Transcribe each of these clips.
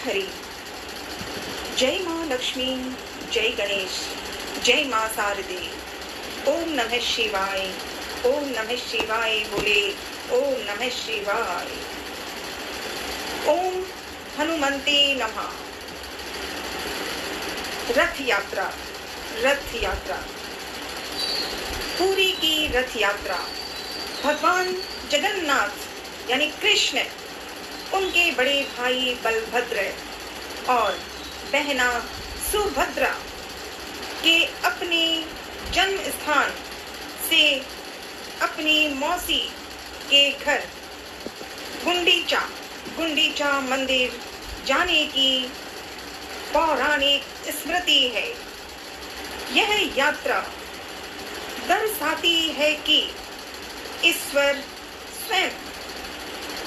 हरि। जय माँ लक्ष्मी, जय गणेश, जय माँ शारदे। ओम नमः शिवाय, ओम नमः शिवाय बोले, ओम नमः शिवाय। ओम हनुमंते नमः। रथ यात्रा, रथ यात्रा, पुरी की रथ यात्रा। भगवान जगन्नाथ यानी कृष्ण, उनके बड़े भाई बलभद्र और बहना सुभद्रा के अपने जन्म स्थान से अपनी मौसी के घर गुंडीचा मंदिर जाने की पौराणिक स्मृति है। यह यात्रा दर्शाती है कि ईश्वर स्वयं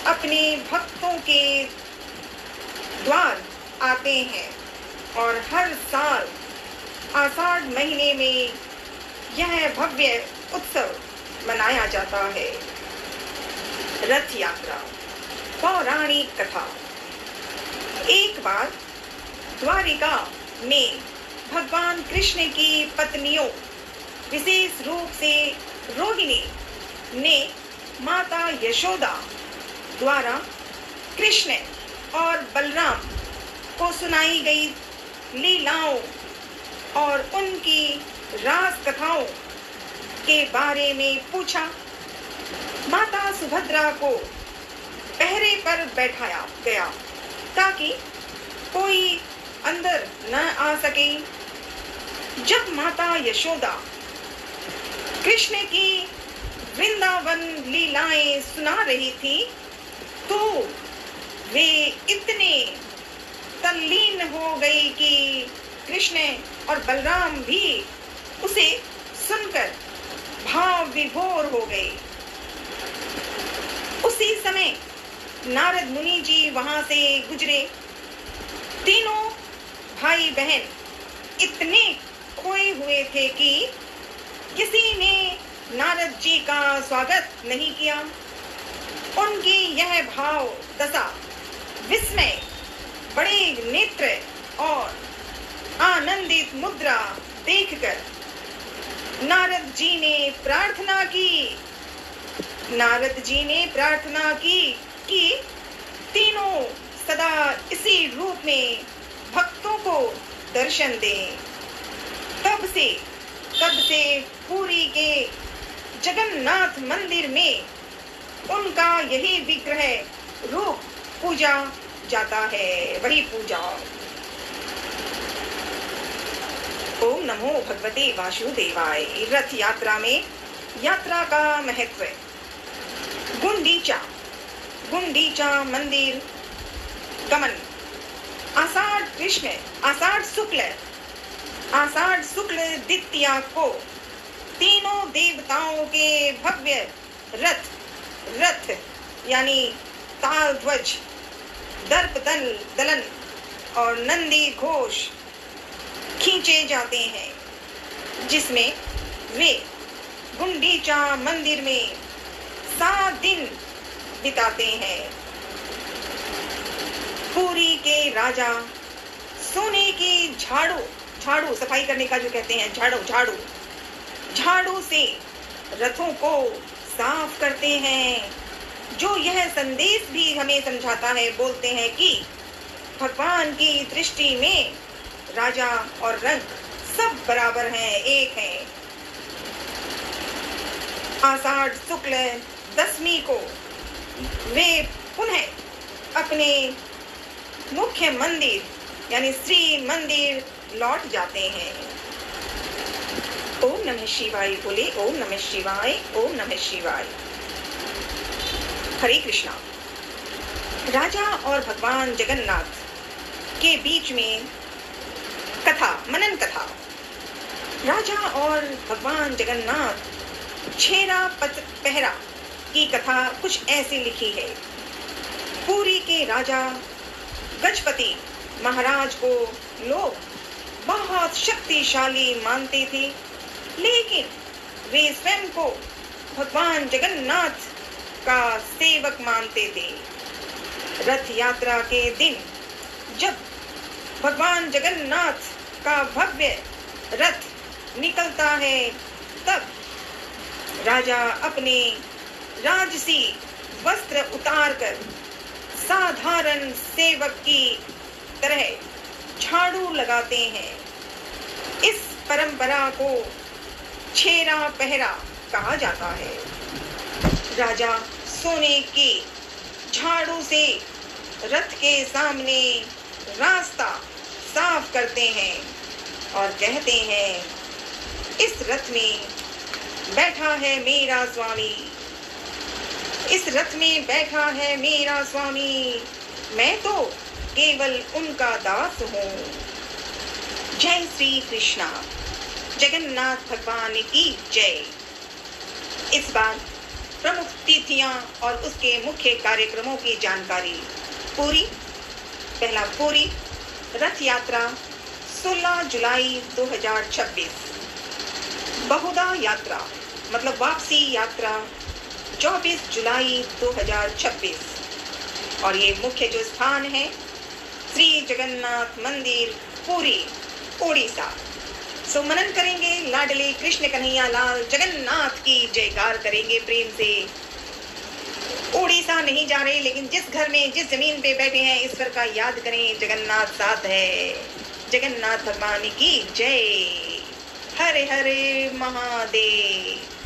अपने भक्तों के द्वार आते हैं और हर साल आषाढ़ महीने में यह भव्य उत्सव मनाया जाता है। रथ यात्रा, पौराणिक कथा। एक बार द्वारिका में भगवान कृष्ण की पत्नियों, विशेष रूप से रोहिणी ने माता यशोदा द्वारा कृष्ण और बलराम को सुनाई गई लीलाओं और उनकी रास कथाओं के बारे में पूछा। माता सुभद्रा को पहरे पर बैठाया गया ताकि कोई अंदर न आ सके। जब माता यशोदा कृष्ण की वृंदावन लीलाएं सुना रही थी तो वे इतने तल्लीन हो गई कि कृष्ण और बलराम भी उसे सुनकर भाव विभोर हो गए। उसी समय नारद मुनि जी वहां से गुजरे। तीनों भाई बहन इतने खोए हुए थे कि किसी ने नारद जी का स्वागत नहीं किया। उनकी यह भाव दशा, विस्मय, बड़े नेत्र और आनंदित मुद्रा देखकर नारद जी ने प्रार्थना की कि तीनों सदा इसी रूप में भक्तों को दर्शन दें। तब से पुरी के जगन्नाथ मंदिर में उनका यही विग्रह रूप पूजा जाता है, वही पूजा। ओम नमो भगवते वासुदेवाय। रथ यात्रा में यात्रा का महत्व। गुंडीचा मंदिर गमन। आषाढ़ शुक्ल द्वितीया को तीनों देवताओं के भव्य रथ यानी ताल ध्वज, दर्प दलन और नंदी घोष खींचे जाते हैं, जिसमें वे गुंडीचा मंदिर में 7 दिन बिताते हैं। पुरी के राजा सोने की झाड़ू सफाई करने का जो कहते हैं, झाड़ू से रथों को साफ करते हैं, जो यह संदेश भी हमें समझाता है। बोलते हैं कि भगवान की दृष्टि में राजा और रंग सब बराबर हैं, एक हैं। आषाढ़ शुक्ल दशमी को वे पुनः अपने मुख्य मंदिर यानी श्री मंदिर लौट जाते हैं। ओम नमः शिवाय बोले, ओम नमः शिवाय, ओम नमः शिवाय। हरे कृष्णा। राजा और भगवान जगन्नाथ के बीच में मनन कथा। राजा और भगवान जगन्नाथ छेरा पहरा की कथा कुछ ऐसी लिखी है। पुरी के राजा गजपति महाराज को लोग बहुत शक्तिशाली मानते थे, लेकिन वे स्वयं को भगवान जगन्नाथ का सेवक मानते थे। रथ यात्रा के दिन जब भगवान जगन्नाथ का भव्य रथ निकलता है, तब राजा अपने राजसी वस्त्र उतारकर साधारण सेवक की तरह झाड़ू लगाते हैं। इस परंपरा को छेरा पहरा कहा जाता है। राजा सोने के झाड़ू से रथ के सामने रास्ता साफ करते हैं और कहते हैं, इस रथ में बैठा है मेरा स्वामी, इस रथ में बैठा है मेरा स्वामी, मैं तो केवल उनका दास हूँ। जय श्री कृष्णा, जगन्नाथ भगवान की जय। इस बार प्रमुख तिथियां और उसके मुख्य कार्यक्रमों की जानकारी। पूरी, पहला पूरी रथ यात्रा 16 जुलाई 2026। बहुधा यात्रा मतलब वापसी यात्रा 24 जुलाई 2026। और ये मुख्य जो स्थान है श्री जगन्नाथ मंदिर, पुरी, ओडिशा। सो मनन करेंगे, लाडले कृष्ण कन्हैया लाल जगन्नाथ की जयकार करेंगे प्रेम से। ओडिशा नहीं जा रहे, लेकिन जिस घर में जिस जमीन पे बैठे हैं ईश्वर का याद करें, जगन्नाथ साथ है। जगन्नाथ भगवान की जय। हरे हरे महादेव।